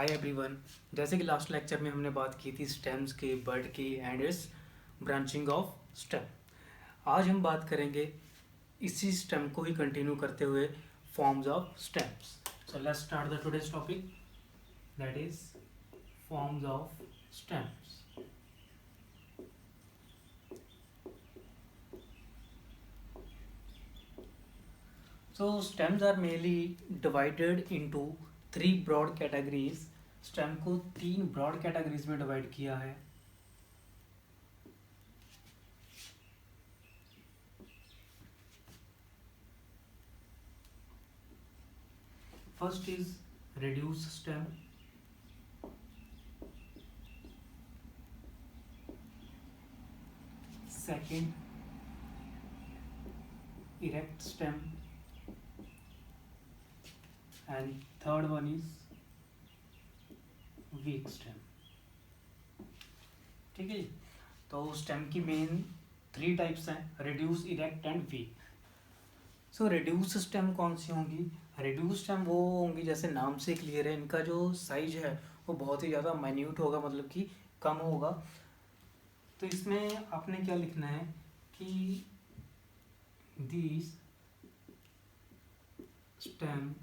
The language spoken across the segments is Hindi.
Hi everyone. जैसे कि लास्ट लेक्चर में हमने बात की थी स्टेम्स की, बर्ड की and it's branching of stem. आज हम बात करेंगे इसी स्टेम को ही कंटिन्यू करते हुए forms of stems. So let's start the today's topic, that is forms of stems. So stems are mainly divided into three broad categories. Stem को तीन ब्रॉड कैटेगरीज में डिवाइड किया है। First is reduced stem, second erect stem, and third one is weak stem। ठीक है जी। तो स्टेम की मेन थ्री टाइप्स हैं, reduce, erect and weak. So reduce stem कौन सी होंगी? रिड्यूस स्टेम वो होंगी, जैसे नाम से क्लियर है, इनका जो साइज है वो बहुत ही ज़्यादा माइन्यूट होगा, मतलब कि कम होगा। तो इसमें आपने क्या लिखना है कि these stem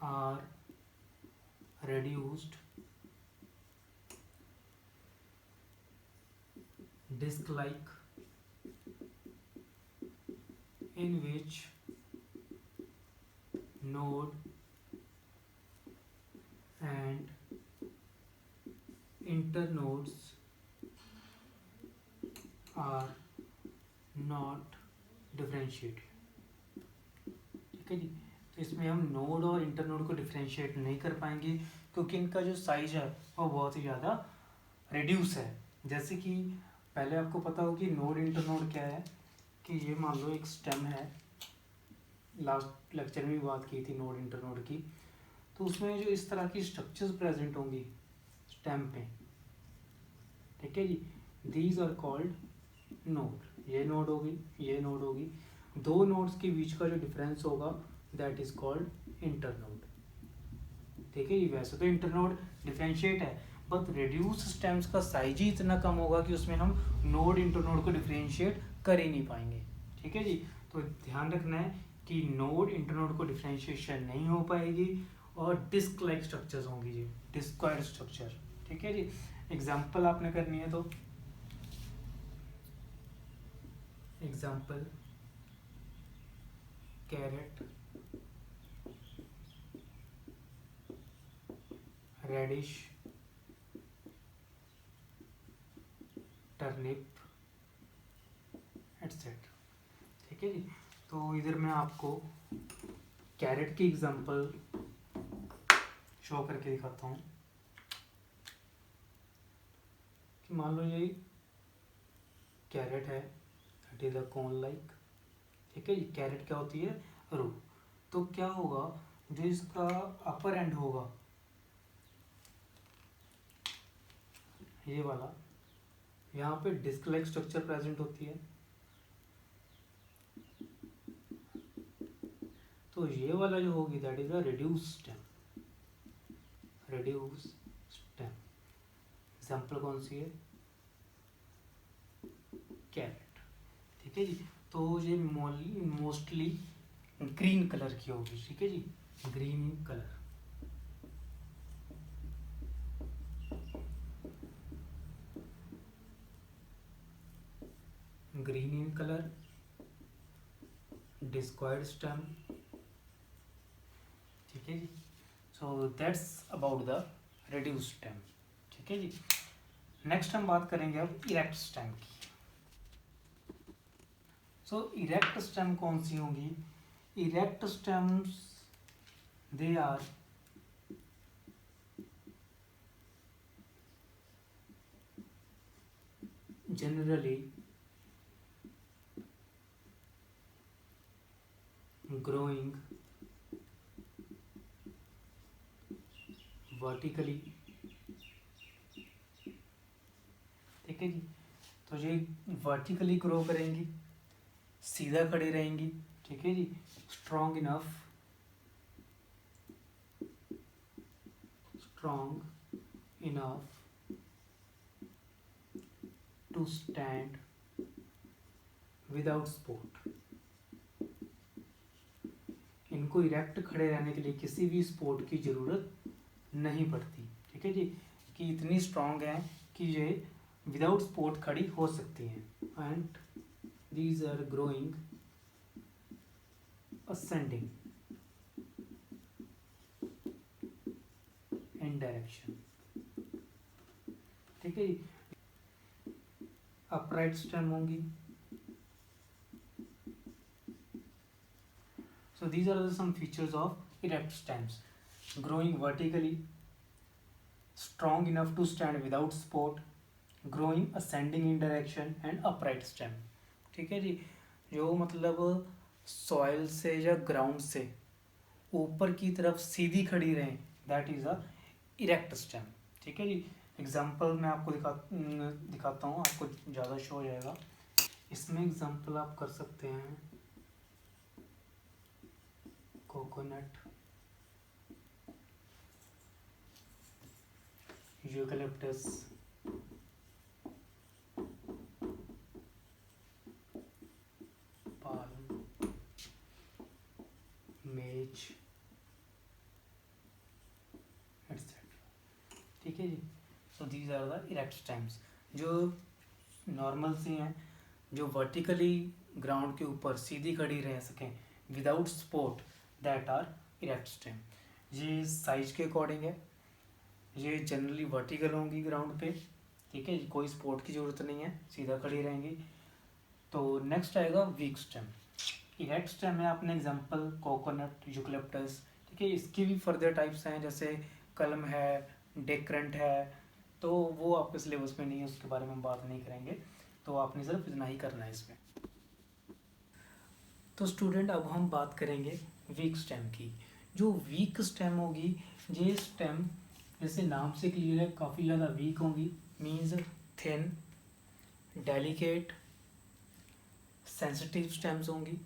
are reduced disc like in which node and internodes are not differentiated। ठीक है जी। तो इसमें हम नोड और इंटरनोड को डिफरेंशिएट नहीं कर पाएंगे क्योंकि इनका जो साइज है वो बहुत ही ज़्यादा रिड्यूस है। जैसे कि पहले आपको पता हो कि नोड इंटरनोड क्या है, कि ये मान लो एक स्टेम है, लास्ट लेक्चर में भी बात की थी नोड इंटरनोड की। तो उसमें जो इस तरह की स्ट्रक्चर्स प्रेजेंट होंगी स्टेम पे, ठीक है जी, दीज आर कॉल्ड नोड। ये नोड होगी, ये नोड होगी, दो नोड्स के बीच का जो डिफरेंस होगा दैट इज कॉल्ड इंटरनोड। ठीक है जी। वैसे तो इंटरनोड डिफरेंशिएट है, बट रिड्यूस स्टेम्स का साइज ही इतना कम होगा कि उसमें हम नोड इंटरनोड को डिफरेंशिएट कर ही नहीं पाएंगे। ठीक है जी। तो ध्यान रखना है कि नोड इंटरनोड को डिफरेंशिएशन नहीं हो पाएगी और डिस्क लाइक स्ट्रक्चर्स होंगी जी, डिस्क्वायर्ड स्ट्रक्चर। ठीक है जी। एग्जाम्पल आपने करनी है तो example carrot, radish, turnip etcetera. ठीक है जी। तो इधर मैं आपको कैरेट की एग्जांपल शो करके दिखाता हूँ कि मान लो ये कैरेट है, it is a corn like. ठीक है जी। कैरेट क्या होती है? रूट। तो क्या होगा, जो इसका अपर एंड होगा ये वाला, यहाँ पे डिस्क लाइक स्ट्रक्चर प्रेजेंट होती है। तो ये वाला जो होगी that is a reduce stem. Reduce stem example कौन सी है? कैरेट। ठीक है जी। तो ये मोस्टली ग्रीन कलर की होगी। ठीक है जी, green in colour. Green in colour, disquared stem. ठीक है जी। So that's about the reduce stem. ठीक है जी। नेक्स्ट हम बात करेंगे अब इरेक्ट स्टेम की। सो इरेक्ट स्टेम कौन सी होंगी? Erect stems they are generally growing vertically। ठीक है जी। तो ये वर्टिकली ग्रो करेंगी, सीधा खड़ी रहेंगी। ठीक है जी। Strong enough strong enough to stand without support। इनको इरेक्ट खड़े रहने के लिए किसी भी सपोर्ट की ज़रूरत नहीं पड़ती, ठीक है जी, कि इतनी स्ट्रांग है कि ये विदाउट सपोर्ट खड़ी हो सकती हैं। And these are growing ascending in direction, ठीक है जी। अपराइट स्टेम होंगी। So these are some features of erect stems: growing vertically, strong enough to stand without support, growing ascending in direction and upright stem। ठीक है जी, जो मतलब सॉइल से या ग्राउंड से ऊपर की तरफ सीधी खड़ी रहें, that is a erect stem. ठीक है जी, एग्जांपल मैं आपको दिखाता हूँ, आपको ज़्यादा शो हो जाएगा। इसमें एग्जांपल आप कर सकते हैं coconut, eucalyptus, palm, maize etcetera. ठीक है जी, so these are the erect stems, जो नॉर्मल सी हैं, जो वर्टिकली ग्राउंड के ऊपर सीधी खड़ी रह सकें without support, that are erect stem. ये साइज के अकॉर्डिंग है, ये जनरली वर्टिकल होंगी ग्राउंड पे, ठीक है, कोई सपोर्ट की ज़रूरत नहीं है, सीधा खड़ी रहेंगी। तो नेक्स्ट आएगा वीक स्टेम। इरेक्ट स्टेम है, अपने एग्जांपल कोकोनट, यूकेलिप्टस, ठीक है। इसकी भी फर्दर टाइप्स हैं, जैसे कलम है, डेक्रेंट है, तो वो आपके सिलेबस में नहीं है, उसके बारे में हम बात नहीं करेंगे, तो आपने सिर्फ इतना ही करना है इसमें। तो स्टूडेंट, अब हम बात करेंगे वीक स्टेम की। जो वीक स्टेम होगी, ये स्टेम जैसे नाम से क्लियर है, काफ़ी ज़्यादा वीक होंगी, means thin, delicate, sensitive stems होंगी।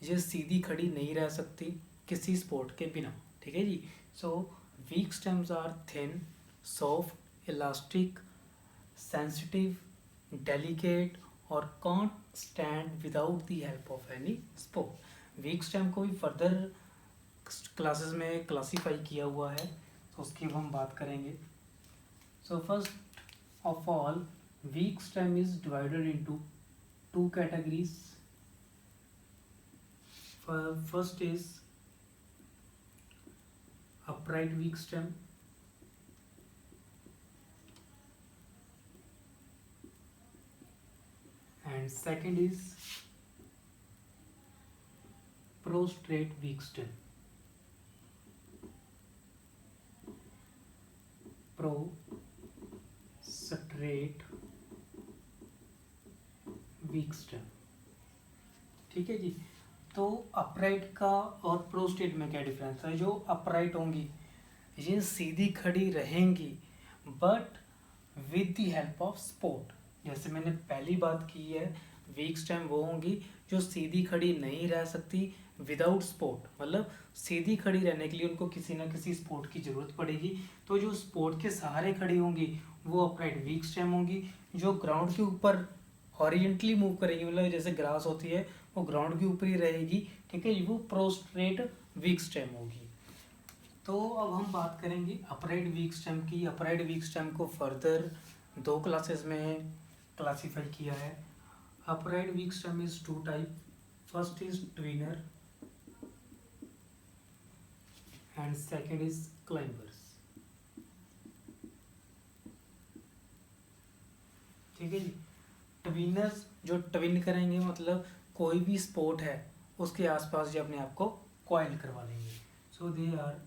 ये सीधी खड़ी नहीं रह सकती किसी सपोर्ट के बिना, ठीक है जी। So weak stems are thin, soft, elastic, sensitive, delicate और can't stand without the help of any support. Weak stem को भी फर्दर क्लासेस में क्लासीफाई किया हुआ है, तो उसकी अब हम बात करेंगे। So first of all, week stem is divided into two categories. First is upright weak stem, and second is prostrate weak stem. Prostrate week stem, ठीक है जी। तो अपराइट का और प्रोस्टेट में क्या डिफरेंस है? जो अपराइट होंगी ये सीधी खड़ी रहेंगी but with the help of support. जैसे मैंने पहली बात की है, वीक स्टेम वो होंगी जो सीधी खड़ी नहीं रह सकती विदाउट सपोर्ट, मतलब सीधी खड़ी रहने के लिए उनको किसी ना किसी सपोर्ट की ज़रूरत पड़ेगी। तो जो सपोर्ट के सहारे खड़ी होंगी वो अपराइट वीक स्टेम होंगी। जो ग्राउंड के ऊपर हॉरिजेंटली मूव करेगी, मतलब जैसे ग्रास होती है वो ग्राउंड के ऊपर ही रहेगी, ठीक है, वो प्रोस्ट्रेट वीक स्टेम होगी। तो अब हम बात करेंगे अपराइट वीक स्टेम की। अपराइट वीक स्टेम को फर्दर दो क्लासेस में क्लासीफाई किया है। Upright weak stem is two type, first is twiner and second is climbers, ठीक है जी। ट्विनर्स जो ट्विन करेंगे, मतलब कोई भी स्पोर्ट है उसके आसपास जो अपने आप को कॉइल करवा लेंगे। So they are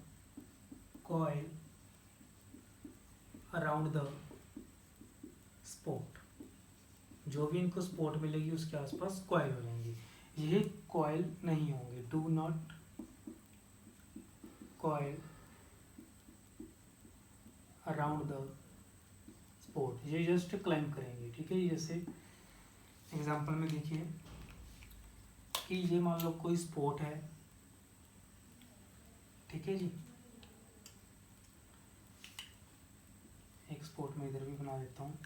coil around the support, जो भी इनको स्पोर्ट मिलेगी उसके आसपास कॉइल हो जाएंगे। ये कॉइल नहीं होंगे, do not coil around the sport, ये जस्ट क्लाइंब करेंगे, ठीक है। जैसे एग्जांपल में देखिए कि ये मान लो कोई स्पोर्ट है, ठीक है जी, एक स्पोर्ट में इधर भी बना देता हूँ।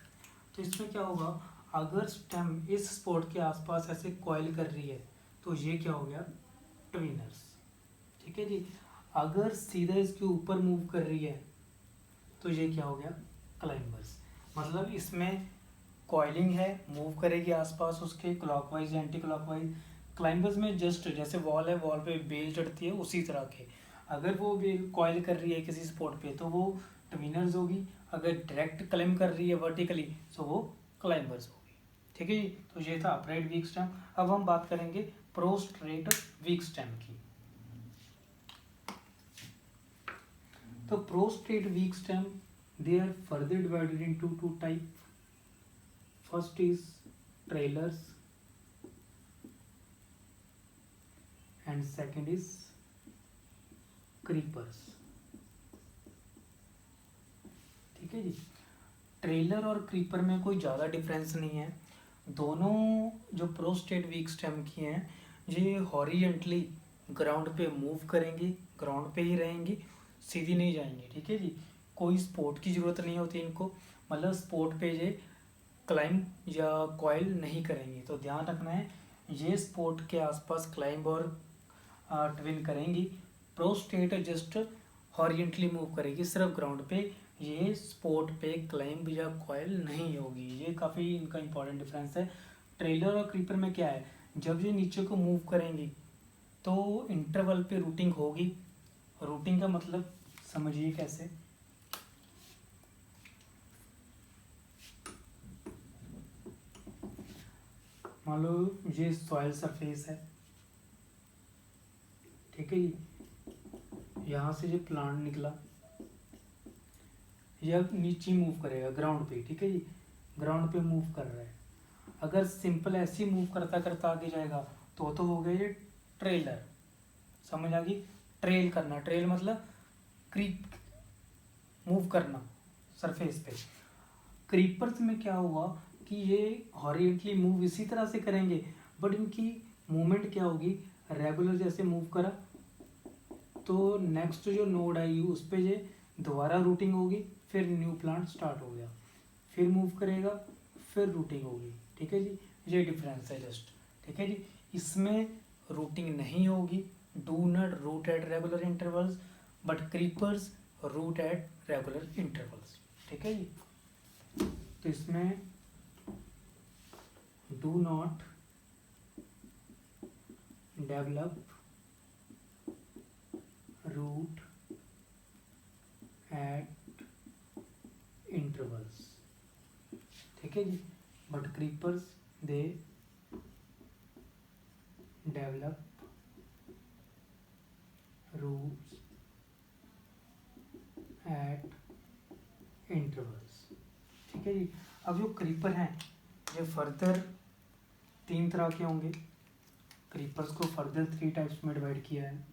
तो इसमें क्या होगा, अगर स्टेम इस स्पोर्ट के आसपास ऐसे कॉइल कर रही है तो ये क्या हो गया, ट्विनर्स। ठीक है जी। अगर सीधा इसके ऊपर मूव कर रही है तो ये क्या हो गया, क्लाइंबर्स। मतलब इसमें कॉइलिंग है, मूव करेगी आसपास उसके क्लॉकवाइज या एंटी क्लॉकवाइज। क्लाइंबर्स में जस्ट जैसे वॉल है, वॉल पे बेल चढ़ती है उसी तरह के, अगर वो बेल कॉइल कर रही है किसी स्पॉट पे तो वो ट्विनर्स होगी, अगर डायरेक्ट क्लाइंब कर रही है वर्टिकली तो वो क्लाइंबर्स होगी। ठीक है जी। तो ये था अपराइट वीक स्टेम। अब हम बात करेंगे प्रोस्ट्रेट वीक स्टेम की। तो prostate week stem, they are further divided into two type. First is trailers and second is creepers. ठीक है जी। ट्रेलर और क्रीपर में कोई ज़्यादा डिफरेंस नहीं है। दोनों जो प्रोस्टेट वीक स्टेम की हैं ये हॉरिजेंटली ग्राउंड पे मूव करेंगी, ग्राउंड पे ही रहेंगी, सीधी नहीं जाएंगी। ठीक है जी। कोई सपोर्ट की ज़रूरत नहीं होती इनको, मतलब सपोर्ट पे ये क्लाइंब या कॉइल नहीं करेंगी। तो ध्यान रखना है, ये सपोर्ट के आसपास क्लाइंब और ट्विन करेंगी। प्रोस्टेट जस्ट हॉरिजेंटली मूव करेगी सिर्फ ग्राउंड पे, ये स्पोर्ट पे क्लाइंब या कॉइल नहीं होगी। ये काफ़ी इनका इंपॉर्टेंट डिफरेंस है। ट्रेलर और क्रीपर में क्या है, जब ये नीचे को मूव करेंगी तो इंटरवल पे रूटिंग होगी। रूटिंग का मतलब समझिए कैसे, मान लो ये सॉइल सरफेस है, ठीक है जी। यहाँ से जो प्लांट निकला यह नीचे मूव करेगा ग्राउंड पे, ठीक है जी। ग्राउंड पे मूव कर रहा है, अगर सिंपल ऐसे ही मूव करता करता आगे जाएगा तो हो गया ये ट्रेलर। समझ आ गई, ट्रेल करना, ट्रेल मतलब क्रीप, मूव करना सरफेस पे। क्रीपर्स में क्या हुआ कि ये हॉरिजेंटली मूव इसी तरह से करेंगे, बट इनकी मूवमेंट क्या होगी, रेगुलर जैसे मूव करा तो नेक्स्ट जो नोड आई उस पर ये दोबारा रूटिंग होगी, फिर न्यू प्लांट स्टार्ट हो गया, फिर मूव करेगा, फिर रूटिंग होगी। ठीक है जी, ये डिफरेंस है जस्ट। ठीक है जी। इसमें रूटिंग नहीं होगी, do not root at regular intervals, but creepers root at regular intervals. ठीक है जी। तो इसमें do not develop root at intervals. ठीक है जी। But creepers they develop roots at intervals. ठीक है जी। अब जो क्रीपर हैं ये फर्दर 3 तरह के होंगे। क्रीपर्स को फर्दर 3 टाइप्स में डिवाइड किया है।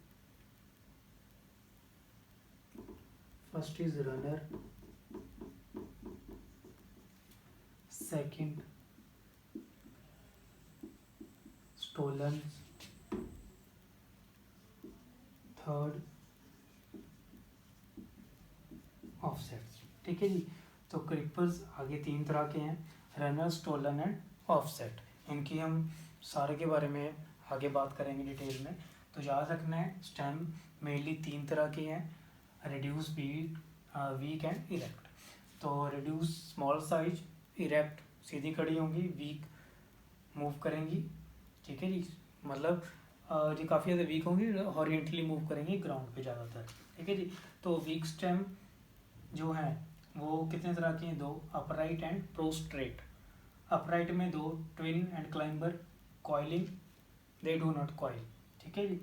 First is runner, second stolon, third offsets. ठीक है जी। तो क्रीपर्स आगे 3 तरह के हैं, रनर, स्टोलन एंड ऑफसेट। इनकी हम सारे के बारे में आगे बात करेंगे डिटेल में। तो याद रखना है स्टेम मेनली 3 तरह के हैं, रिड्यूस, वीक एंड इरेक्ट। तो रिड्यूस स्मॉल साइज, इरेक्ट सीधी खड़ी होंगी, वीक मूव करेंगी। ठीक है जी। मतलब ये काफ़ी ज़्यादा वीक होंगी, हॉरिजेंटली मूव करेंगी ग्राउंड पे ज़्यादातर। ठीक है जी। तो वीक स्टेम जो है वो कितने तरह के हैं, 2, अपराइट एंड प्रोस्ट्रेट। अपराइट में 2, twin and climber, coiling, they do not coil. ठीक है जी।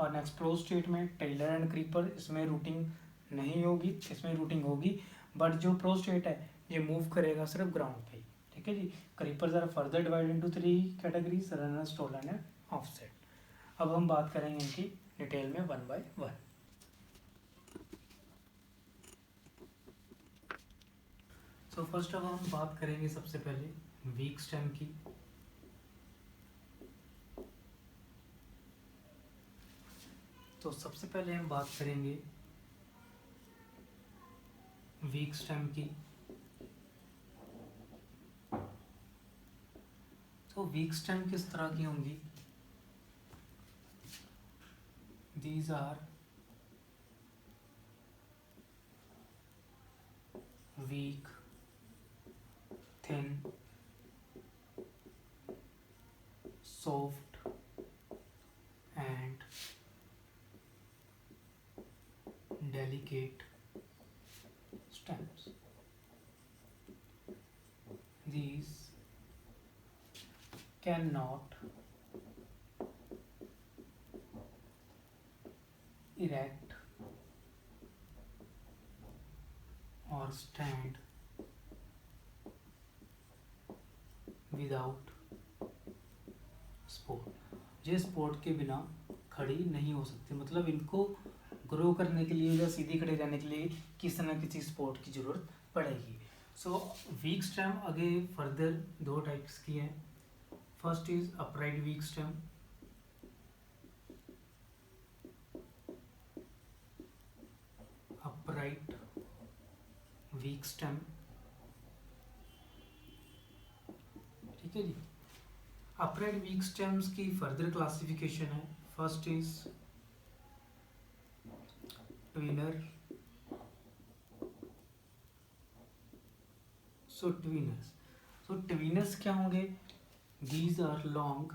और नेक्स्ट प्रोस्ट्रेट में टेलर एंड क्रीपर, इसमें रूटिंग नहीं होगी, इसमें रूटिंग होगी, बट जो प्रोस्ट्रेट है ये मूव करेगा सिर्फ ग्राउंड पे। ठीक है जी। Creepers are further divide into 3 categories, runner, stolon and offset. अब हम बात करेंगे इनकी डिटेल में 1 बाय 1। तो फर्स्ट अब हम बात करेंगे सबसे पहले वीक स्टेम की। तो सबसे पहले हम बात करेंगे वीक स्टेम की। तो वीक स्टेम किस तरह की होंगी? These are weak, thin, soft and delicate stems. These cannot erect or stand without support। ये सपोर्ट के बिना खड़ी नहीं हो सकती, मतलब इनको ग्रो करने के लिए या सीधी खड़े रहने के लिए किसी न किसी सपोर्ट की ज़रूरत पड़ेगी। सो वीक स्टेम आगे फर्दर दो टाइप्स की हैं। First is upright weak stem, upright weak stem, ठीक है जी। अपराइट वीक स्टेम्स की फर्दर क्लासिफिकेशन है। First is twiner. So twiners क्या होंगे? These are long,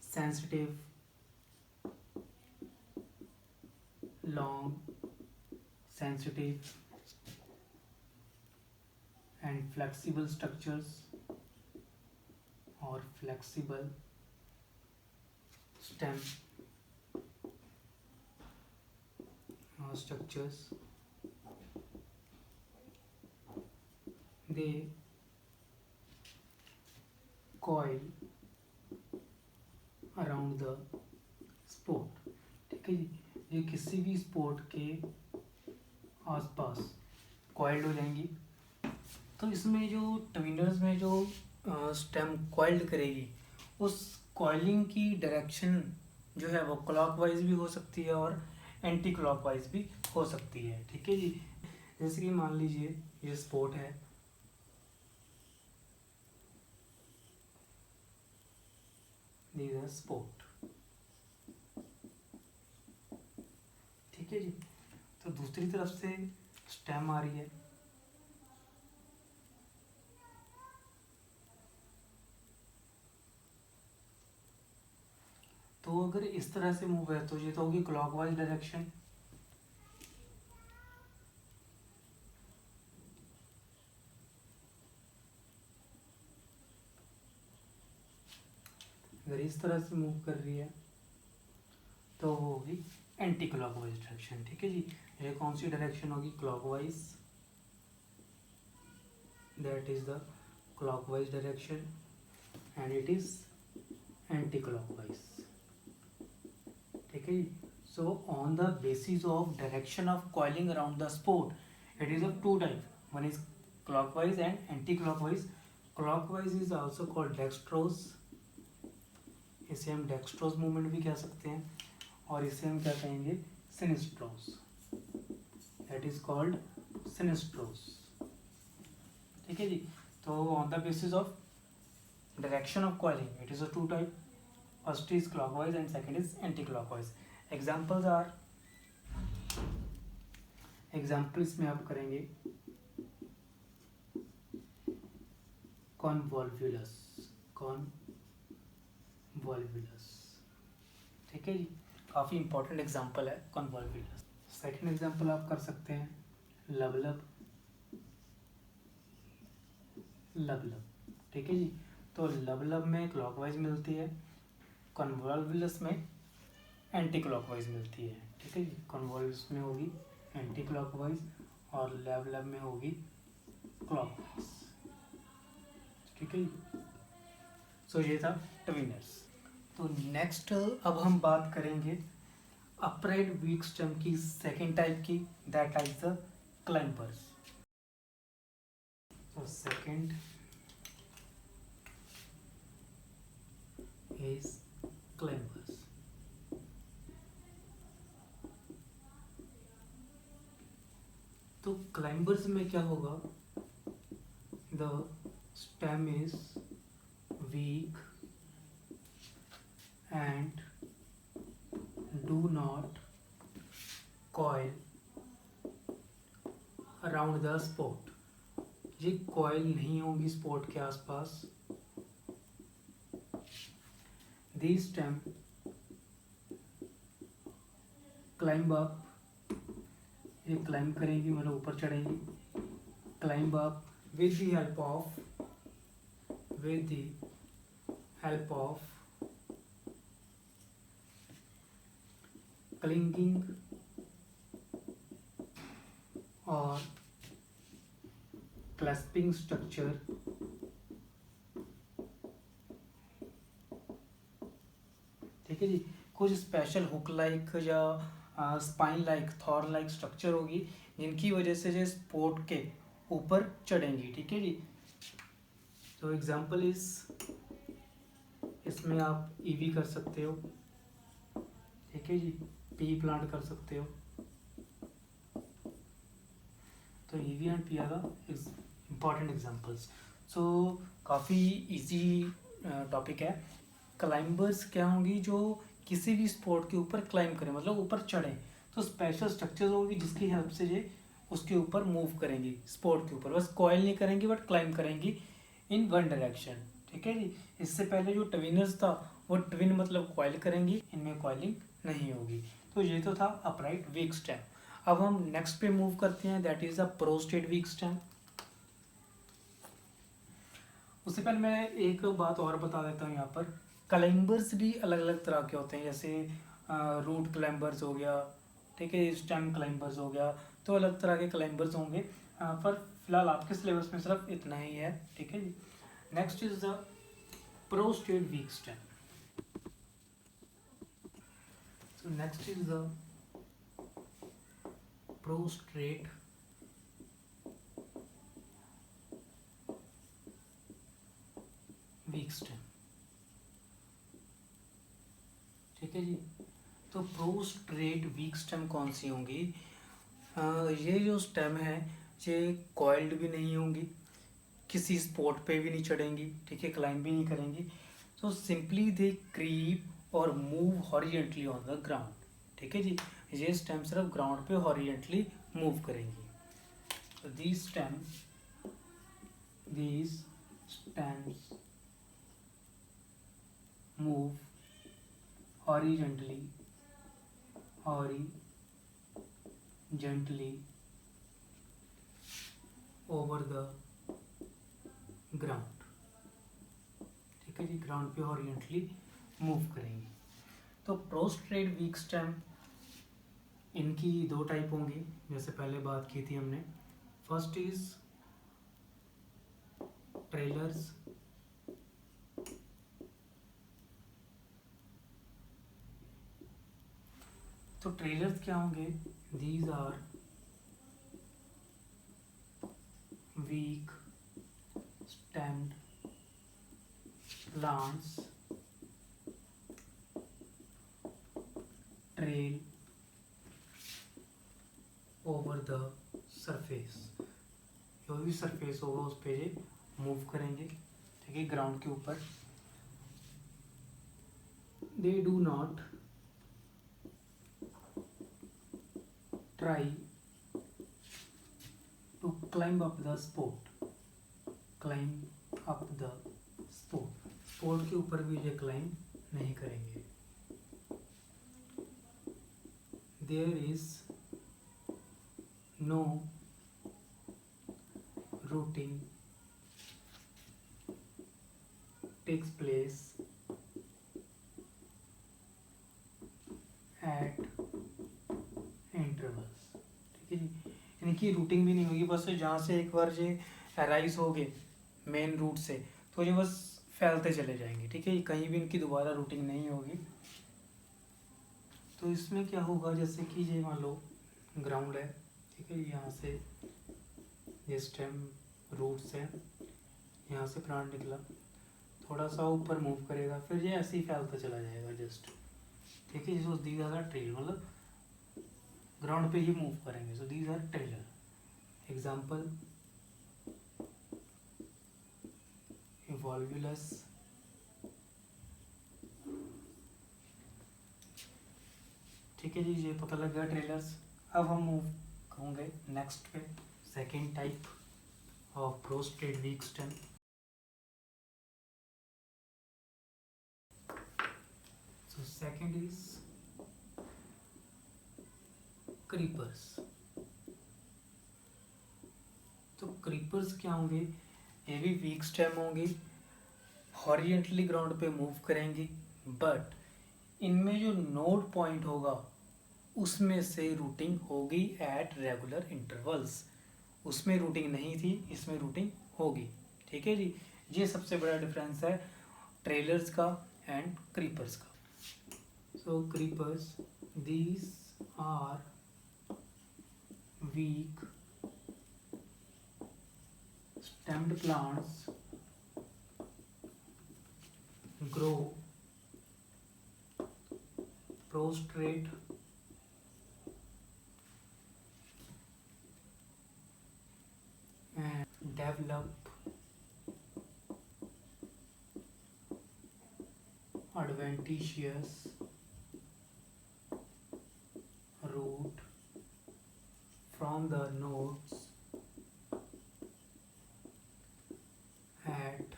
sensitive, and flexible structures or flexible stem structures. They coil around the sport, ठीक है जी। ये किसी भी स्पोर्ट के आसपास कॉइल्ड हो जाएंगी। तो इसमें जो ट्विनर्स में जो स्टेम कॉइल्ड करेगी, उस कॉइलिंग की डायरेक्शन जो है वो क्लॉकवाइज भी हो सकती है और एंटी क्लॉकवाइज भी हो सकती है, ठीक है जी। जैसे कि मान लीजिए ये स्पोर्ट है, दिस इज स्पोर्ट, ठीक है जी। तो दूसरी तरफ से स्टेम आ रही है, तो अगर इस तरह से मूव है तो ये तो होगी क्लॉकवाइज डायरेक्शन। अगर इस तरह से मूव कर रही है तो वो होगी एंटी क्लॉकवाइज डायरेक्शन, ठीक है जी। ये कौन सी डायरेक्शन होगी? Clockwise, that is the clockwise direction and it is anti clockwise, ठीक है जी। So on the basis of direction of coiling around the support, it is of two type, one is clockwise and anti clockwise. Clockwise is also called dextrorse, इसे हम डेक्स्ट्रोज मूवमेंट भी कह सकते हैं, और इसे हम क्या कहेंगे? Sinistrorse, that is called sinistrorse, ठीक है जी। तो on the basis of direction of coiling it is a two type, first is clockwise and second is anti clockwise. Examples are, examples में आप करेंगे कॉन्वॉल्वुलस, ठीक है जी। काफ़ी इंपॉर्टेंट एग्जाम्पल है कॉन्वॉल्वुलस। सेकंड एग्जाम्पल आप कर सकते हैं लबलब, ठीक है जी। तो लबलब में क्लॉकवाइज मिलती है, कॉन्वॉल्वुलस में एंटी क्लॉकवाइज मिलती है, ठीक है जी। कॉन्वॉल्वुलस में होगी एंटी क्लॉकवाइज और लबलब में होगी क्लॉकवाइज, ठीक है जी। सो ये था ट्विनर्स। तो नेक्स्ट अब हम बात करेंगे अपराइट वीक स्टेम की सेकेंड टाइप की, दैट इज द क्लाइंबर्स। तो सेकेंड इज क्लाइंबर्स। तो क्लाइंबर्स में क्या होगा? The stem is weak and do not coil around the spot. ये कॉइल नहीं होंगी स्पॉट के आसपास. These stem climb up, ये क्लाइंब करेंगी मतलब ऊपर चढ़ेंगी. Climb up with the help of clinging or clasping structure ठीक है जी. कुछ स्पेशल हुक लाइक या spine like thorn like structure होगी जिनकी वजह से जो स्पोर्ट के ऊपर चढ़ेंगी. ठीक है जी. तो एग्जांपल इस इसमें आप ईवी कर सकते हो. ठीक है जी. पी प्लांट कर सकते हो. तो ivy and pea are the important examples. So काफ़ी इजी टॉपिक है. क्लाइंबर्स क्या होंगी जो किसी भी स्पॉट के ऊपर क्लाइंब करें मतलब ऊपर चढ़ें. तो स्पेशल स्ट्रक्चर्स होंगी जिसकी हेल्प से ये उसके ऊपर मूव करेंगी स्पॉट के ऊपर. बस कॉइल नहीं करेंगी बट क्लाइंब करेंगी इन वन डायरेक्शन. ठीक है जी. इससे पहले जो ट्विनर्स था वो ट्विन मतलब कॉइल करेंगी, इनमें कॉइलिंग नहीं होगी. तो ये तो था अपराइट वीक स्टेम. अब हम नेक्स्ट पे मूव करते हैं, that is a prostate weak stem. उससे पहले मैं एक बात और बता देता हूँ. यहाँ पर क्लाइंबर्स भी अलग अलग तरह के होते हैं. जैसे रूट क्लाइंबर्स हो गया, ठीक है, स्टेम क्लाइंबर्स हो गया. तो अलग तरह के क्लाइंबर्स होंगे. पर फिलहाल आपके सिलेबस में सिर्फ इतना ही है. ठीक है जी. Next is the prostrate weak stem. So next is the prostrate weak stem. ठीक है जी. तो प्रोस्ट्रेट वीक स्टेम कौन सी होंगी? ये जो स्टेम है ये कॉइल्ड भी नहीं होंगी, किसी स्पॉट पे भी नहीं चढ़ेंगी. ठीक है. क्लाइंब भी नहीं करेंगी. तो सिंपली दे क्रीप और move horizontally on the ground. ठीक है जी. ये स्टेम सिर्फ ग्राउंड पे हॉरिजेंटली मूव करेंगी. तो these stems move horizontally over the ground. ठीक है जी. ग्राउंड पे हॉरिजेंटली मूव करेंगी. तो प्रोस्ट्रेट वीक स्टेम इनकी दो टाइप होंगी जैसे पहले बात की थी हमने. First is trailers. तो ट्रेलर्स क्या होंगे? These are weak stemmed plants trail over the surface. जो भी सरफेस होगा उस पे ये मूव करेंगे. ठीक है. ग्राउंड के ऊपर. They do not try to climb up the support. Climb up the support. Support के ऊपर भी ये क्लाइंब नहीं करेंगे. There is no rooting takes place at intervals. ठीक है जी. इनकी रूटिंग भी नहीं होगी. बस जहाँ से एक बार ये अराइज हो गए मेन रूट से तो ये बस फैलते चले जाएंगे. ठीक है. कहीं भी इनकी दोबारा रूटिंग नहीं होगी. तो इसमें क्या होगा, जैसे कि ये मान लो ग्राउंड है. ठीक है. यहाँ से ये स्टेम रूट्स है, यहाँ से प्लांट निकला, थोड़ा सा ऊपर मूव करेगा, फिर ये ऐसे ही फैलता चला जाएगा जस्ट. ठीक है. सो दीज आर ट्रेल मतलब ग्राउंड पे ही मूव करेंगे. So these are trailer. Example volvulus, ठीक है जी, ये पता लग गया ट्रेलर्स। अब हम मूव होंगे नेक्स्ट पे, second type of prostate weak stem. So second is creepers. तो क्रीपर्स क्या होंगे, ये भी वीक स्टेम होंगे, हॉरिजेंटली ग्राउंड पे मूव करेंगे, बट इनमें जो नोड पॉइंट होगा उसमें से रूटिंग होगी एट रेगुलर इंटरवल्स। उसमें रूटिंग नहीं थी, इसमें रूटिंग होगी, ठीक है जी। ये सबसे बड़ा डिफरेंस है ट्रेलर्स का एंड क्रीपर्स का। So creepers, these are weak stemmed plants grow prostrate and develop adventitious root from the nodes at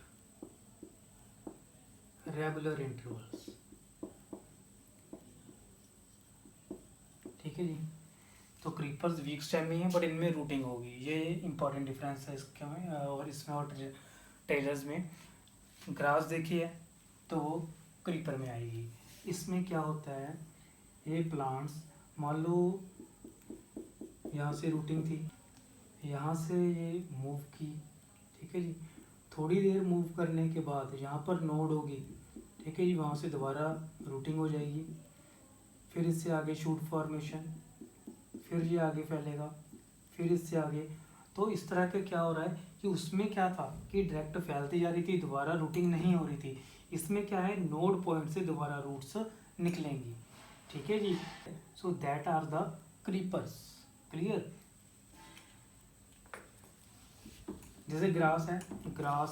regular intervals, ठीक है जी। तो क्रीपर्स वीक स्टेम में है बट इनमें रूटिंग होगी, ये इंपॉर्टेंट डिफरेंस है इसके में और इसमें और टेलर्स में। ग्रास देखिए तो वो क्रीपर में आएगी। इसमें क्या होता है, ये प्लांट्स मान लो यहाँ से रूटिंग थी, यहाँ से ये मूव की, ठीक है जी, थोड़ी देर मूव करने के बाद यहाँ पर नोड होगी, ठीक है जी, वहाँ से दोबारा रूटिंग हो जाएगी, फिर इससे आगे शूट फॉर्मेशन, फिर ये आगे फैलेगा, फिर इससे आगे। तो इस तरह का क्या हो रहा है कि उसमें क्या था कि डायरेक्ट फैलती जा रही थी, दोबारा रूटिंग नहीं हो रही थी। इसमें क्या है, नोड पॉइंट से दोबारा रूट्स निकलेंगी, ठीक है जी। So that are the creepers, clear. जैसे ग्रास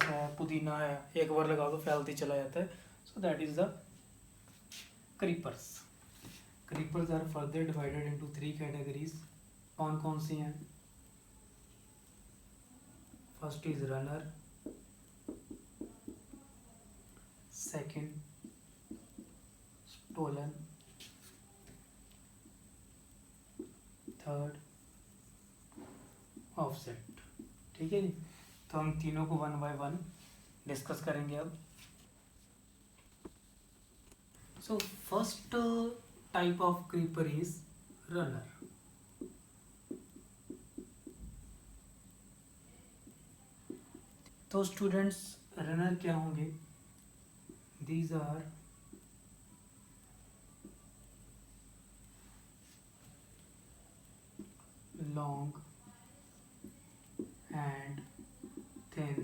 है, पुदीना है, एक बार लगा दो फैलते चला जाता है। So that is the creepers. Creepers are further divided into 3 categories. कौन कौन सी हैं? First is runner, second stolon, third offset, ठीक है जी। तो हम तीनों को 1 बाय 1 डिस्कस करेंगे अब। So first type of creeper is runner. तो स्टूडेंट्स, रनर क्या होंगे? These are long and thin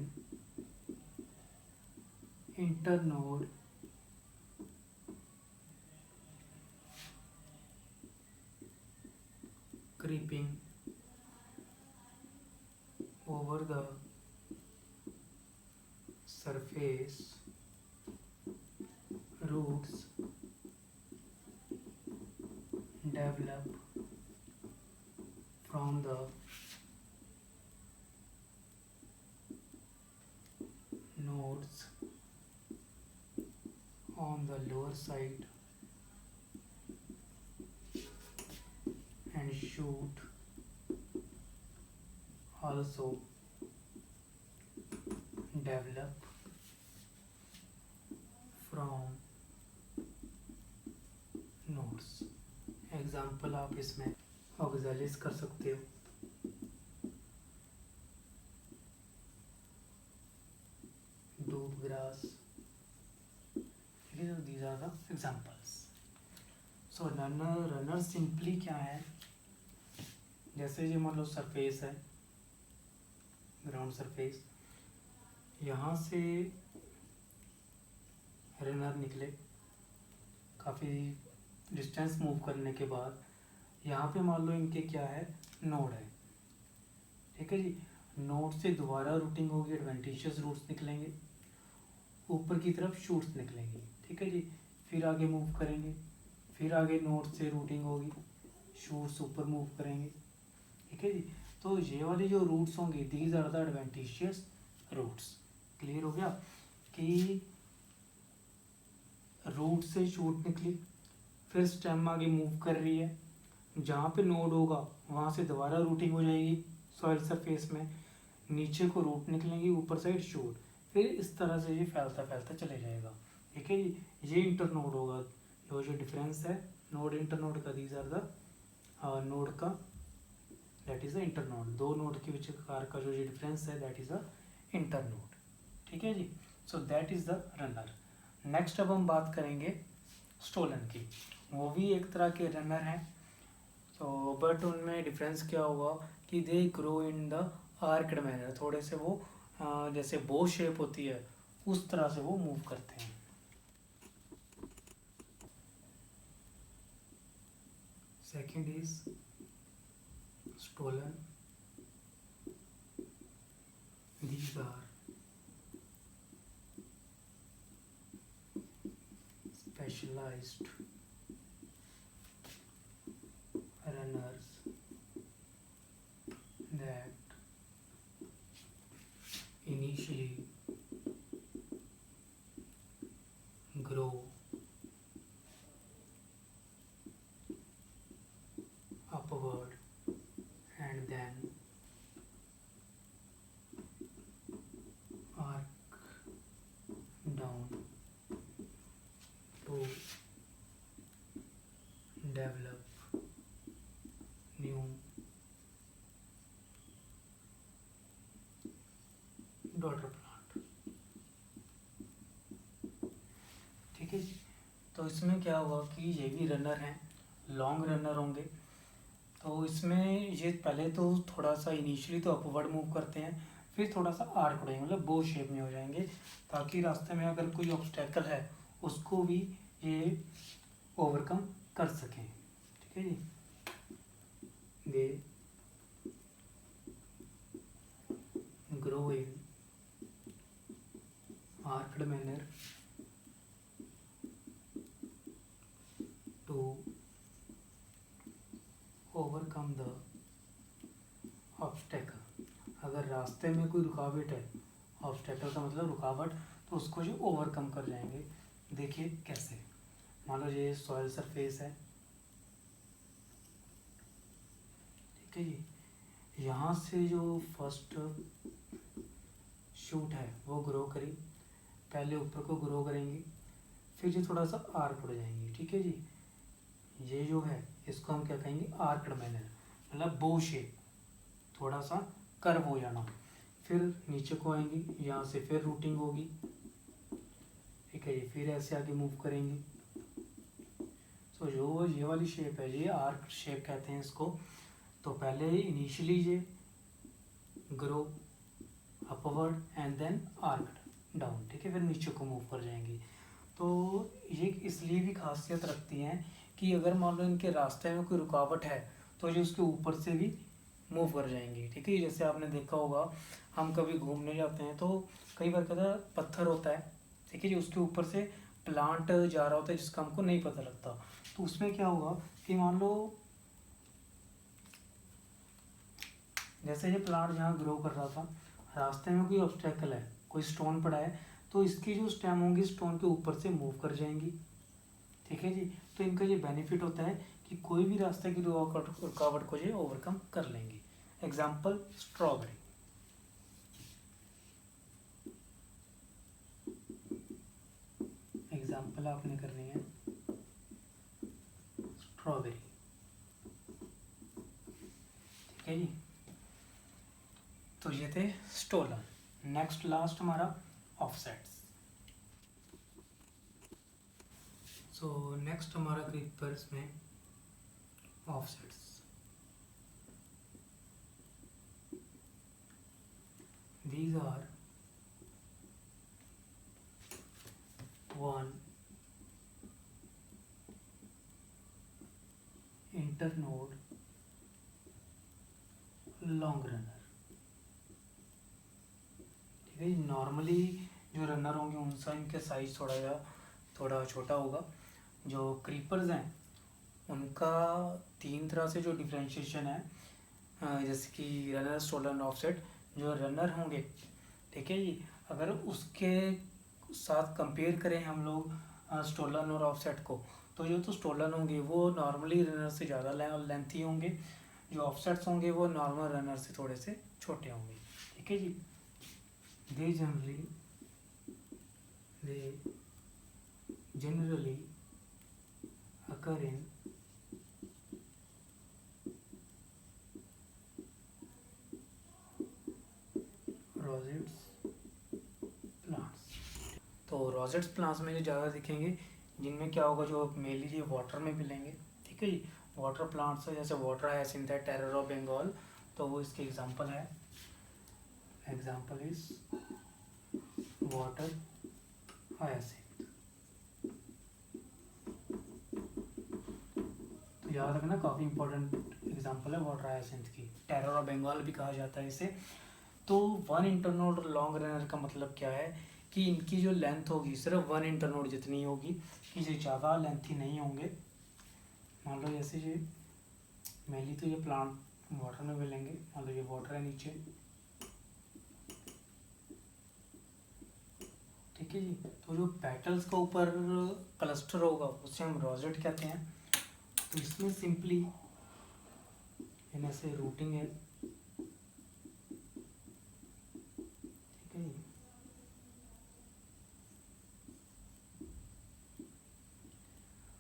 internode creeping over the surface roots develop from the nodes on the lower side and shoot also develop from nodes। Example आप इसमें ऑक्सैलिस कर सकते हो, डूब grass, these are the examples। so runner simply क्या है, जैसे ये मान लो सरफेस है, ग्राउंड सरफेस, यहाँ से रनर निकले, काफ़ी डिस्टेंस मूव करने के बाद यहाँ पे मान लो इनके क्या है, नोड है, ठीक है जी। नोड से दोबारा रूटिंग होगी, एडवेंटिशियस रूट्स निकलेंगे, ऊपर की तरफ शूट्स निकलेंगी, ठीक है जी। फिर आगे मूव करेंगे, फिर आगे नोड से रूटिंग होगी, शूट्स ऊपर मूव करेंगे, ठीक है जी। तो ये वाली जो रूट्स होंगे, these are the adventitious roots. Clear हो गया कि रूट से शूट निकली, फिर स्टेम आगे मूव कर रही है, जहाँ पे नोड होगा वहाँ से दोबारा रूटिंग हो जाएगी सॉइल सरफेस में, नीचे को रूट निकलेंगी, ऊपर साइड शूट, फिर इस तरह से ये फैलता फैलता चले जाएगा, ठीक है जी। ये इंटर नोड होगा, जो डिफरेंस है नोड इंटर नोड का, दीज आर द नोड का, that is the inter node. दो नोड के विचकार का जो ये डिफरेंस है, that is the inter node, ठीक है जी। So that is the runner. Next अब हम बात करेंगे स्टोलन की। वो भी एक तरह के रनर हैं, तो बट उनमें डिफरेंस क्या होगा कि they grow in the arched manner, थोड़े से वो जैसे बो शेप होती है उस तरह से वो मूव करते हैं। Second is stolon, these are specialized runners that initially grow upward and then arc down to develop new daughter plant, ठीक है जी। तो इसमें क्या हुआ कि ये भी रनर हैं, लॉन्ग रनर होंगे। तो इसमें ये पहले तो थोड़ा सा इनिशियली तो अपवर्ड मूव करते हैं, फिर थोड़ा सा आर्क उड़ेंगे, मतलब बो शेप में हो जाएंगे, ताकि रास्ते में अगर कोई ऑब्स्टेकल है उसको भी ये ओवरकम कर सकें, ठीक है जी। They grow in arched manner to overcome the obstacle. अगर रास्ते में कोई रुकावट है, ऑब्स्टेकल का मतलब रुकावट, तो उसको जो ओवरकम कर जाएंगे। देखिए कैसे, मान लो ये सॉइल सरफेस है, ठीक है जी। यहाँ से जो फर्स्ट शूट है वो ग्रो करी, पहले ऊपर को ग्रो करेंगी, फिर ये थोड़ा सा आर्क उड़ जाएंगी, ठीक है जी। ये जो है इसको हम क्या कहेंगे, आर्कड मैनर, मतलब बो शेप, थोड़ा सा कर्व हो जाना। फिर नीचे को आएंगी, यहाँ से फिर रूटिंग होगी, ठीक है जी। फिर ऐसे आगे मूव करेंगी। तो जो ये वाली शेप है, ये आर्क शेप कहते हैं इसको। तो पहले इनिशियली ये grow upward and then arched down, ठीक है, फिर नीचे को मूव कर जाएंगी। तो ये इसलिए भी खासियत रखती हैं कि अगर मान लो इनके रास्ते में कोई रुकावट है तो ये उसके ऊपर से भी मूव कर जाएंगी, ठीक है। जैसे आपने देखा होगा, हम कभी घूमने जाते हैं तो कई बार कहता है पत्थर होता है, ठीक है जी, उसके ऊपर से प्लांट जा रहा होता है जिसका हमको नहीं पता लगता। तो उसमें क्या होगा कि मान लो जैसे ये प्लांट जहाँ ग्रो कर रहा था, रास्ते में कोई ऑब्स्टेकल है, कोई स्टोन पड़ा है, तो इसकी जो स्टेम होंगी स्टोन के ऊपर से मूव कर जाएंगी, ठीक है जी। तो इनका ये बेनिफिट होता है कि कोई भी रास्ते की रुकावट को ये ओवरकम कर लेंगे। एग्जाम्पल स्ट्रॉबेरी, एग्जाम्पल आपने करनी है स्ट्रॉबेरी, ठीक है जी। तो ये थे स्टोलन। नेक्स्ट लास्ट हमारा ऑफसेट्स। सो नेक्स्ट हमारा क्रीपर्स में offsets. These are one internode long runner, ठीक है। नॉर्मली जो रनर होंगे उनसे इनके साइज थोड़ा छोटा होगा। जो क्रीपर्स हैं उनका 3 तरह से जो डिफ्रेंशिएशन है, जैसे कि रनर, स्टोलन, ऑफसेट। जो रनर होंगे, ठीक है जी, अगर उसके साथ कंपेयर करें हम लोग स्टोलन और ऑफसेट को, तो जो तो स्टोलन होंगे वो नॉर्मली रनर से ज़्यादा लेंथी होंगे, जो ऑफसेट्स होंगे वो नॉर्मल रनर से थोड़े से छोटे होंगे, ठीक है जी। They generally occur in rosettes plants. तो रोजेट्स प्लांट्स में जो ज़्यादा दिखेंगे, जिनमें क्या होगा, जो मेनली ये वाटर में मिलेंगे, ठीक है जी। वाटर प्लांट्स है, जैसे वाटर हायासिंथ है, टेरर ऑफ बंगाल, तो वो इसके एग्जांपल है। Example is water hyacinth. तो याद रखना, काफ़ी इंपॉर्टेंट एग्जांपल है वाटर हायासिंथ की। टेरर ऑफ बंगाल भी कहा जाता है इसे। तो 1 इंटरनोड लॉन्ग रनर का मतलब क्या है कि इनकी जो लेंथ होगी सिर्फ 1 इंटरनोड जितनी होगी, कि ये ज़्यादा लेंथी नहीं होंगे। मान लो जैसे ये मेनली तो ये प्लांट वाटर में मिलेंगे, मान लो ये वाटर है नीचे, ठीक है जी। तो जो पेटल्स का ऊपर क्लस्टर होगा उसे हम रोजेट कहते हैं। तो इसमें सिंपली इनमें से रूटिंग है, ठीक है जी।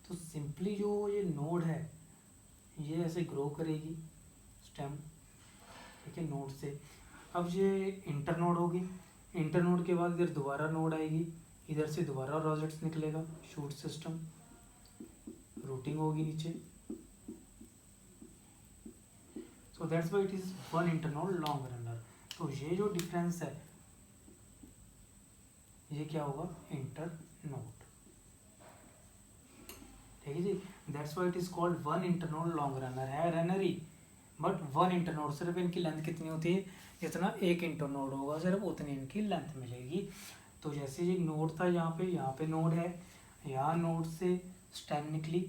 तो सिंपली जो ये नोड है ये ऐसे ग्रो करेगी स्टेम, ठीक है, नोड से। अब ये इंटर नोड होगी, इंटर नोड के बाद इधर दोबारा नोड आएगी, इधर से दोबारा रोजेट्स निकलेगा, शूट सिस्टम, रूटिंग होगी नीचे। So that's why it is 1 internode long runner. तो ये जो डिफरेंस है ये क्या होगा, इंटर नोड, ठीक है जी। That's why it is called 1 internode long runner. है रनर ही, बट 1 इंटरनोड। सिर्फ इनकी लेंथ कितनी होती है, जितना एक इंटरनोड होगा सिर्फ उतनी इनकी लेंथ मिलेगी। तो जैसे ये नोड था यहाँ पे नोड है, यहाँ नोड से स्टेम निकली,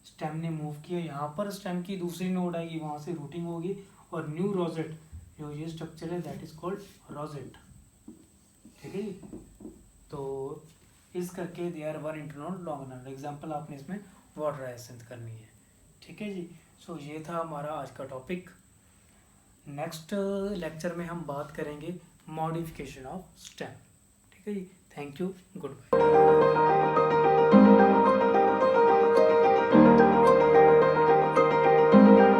स्टेम ने मूव किया, यहाँ पर स्टेम की दूसरी नोड आएगी, वहाँ से रूटिंग होगी, और न्यू रोजेट जो ये स्ट्रक्चर है दैट इज कॉल्ड रोजेट, ठीक है जी। तो इस करके they are 1 internode long runner. Example आपने इसमें वाटर हायासिंथ करनी है, ठीक है जी। सो ये था हमारा आज का टॉपिक। नेक्स्ट लेक्चर में हम बात करेंगे मॉडिफिकेशन ऑफ स्टेम, ठीक है जी। Thank you, good bye.